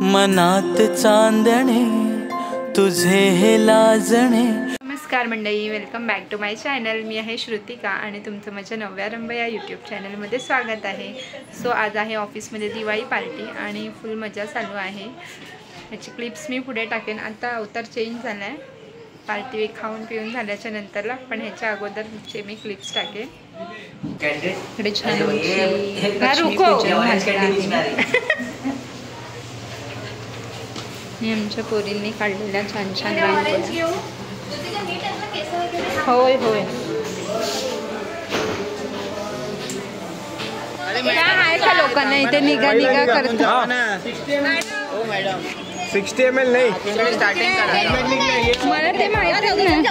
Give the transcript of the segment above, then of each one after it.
मनात चांदणे तुझे हे लाजणे। नमस्कार मंडळी, welcome back to my channel. मी आहे श्रुतिका आणि तुमचं माझ्या नव्या रंभ या यूट्यूब चॅनलमध्ये स्वागत आहे। सो आज आहे ऑफिसमध्ये दिवाळी पार्टी आणि फुल मजा चालू आहे। याची क्लिप्स मी पुढे टाकेन। आता अवतार चेंज झाला आहे, पार्टी खाऊन पिऊन झाल्याच्या नंतरला, पण ह्याच्या अगोदरचे मी क्लिप्स टाकेन। इकडे छान मी आमच्या पोरींनी काढलेल्या छान छान रांगोळ्या। होय होय आहे का लोकांना इथे निगा निगा करतो। 60 ml नाही, स्टार्टिंग करा। मला ते माहिती नाही।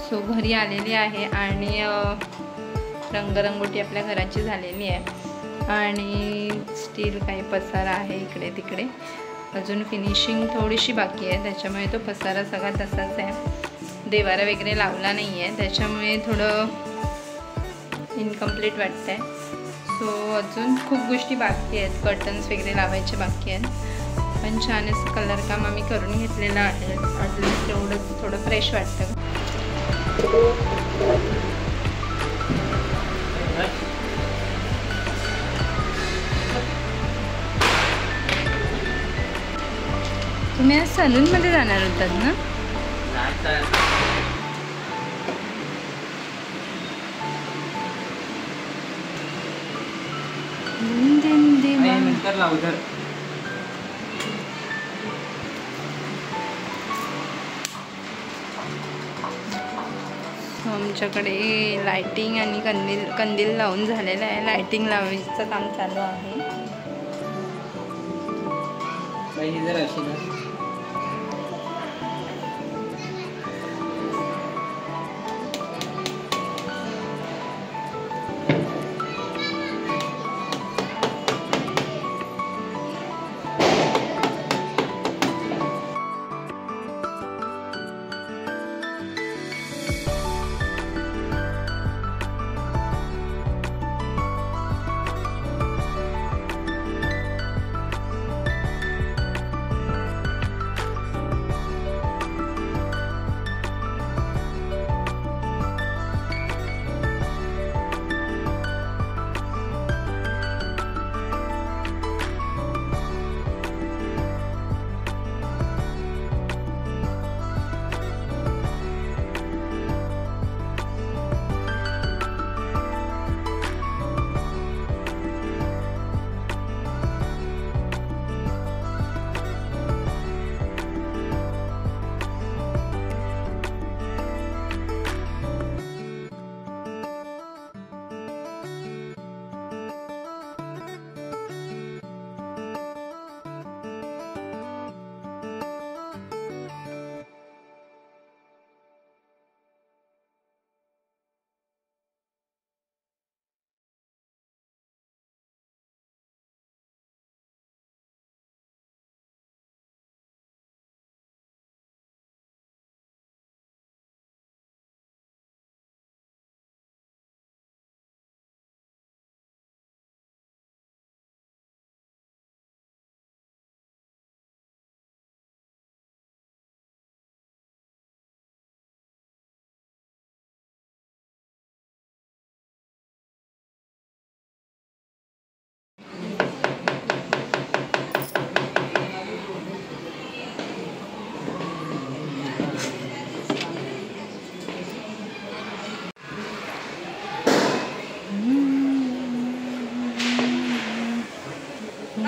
सो घरी आलेली आहे आणि रंगरंगोटी आपल्या घराची झालेली आहे आणि स्टील काही पसारा आहे इकडे तिकडे। अजून फिनिशिंग थोडीशी बाकी आहे, त्याच्यामुळे तो पसारा सगळा तसाच आहे। देवारा वगैरे लावला नाही आहे, त्याच्यामुळे थोडं इनकम्प्लीट वाटतंय। सो अजून खूप गोष्टी बाकी आहेत, कर्टन्स वगैरे लावायचे बाकी आहेत, पण छान असं कलर काम आम्ही करून घेतलेलं आहे। अजून तेवढंच थोडं फ्रेश वाटतं। तुम्ही आज सलून मध्ये जाणार होतात ना? आमच्याकडे लाइटिंग आणि कंदील लावून झालेलं आहे। लाइटिंग लावायचं काम चालू आहे।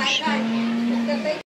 विष्णू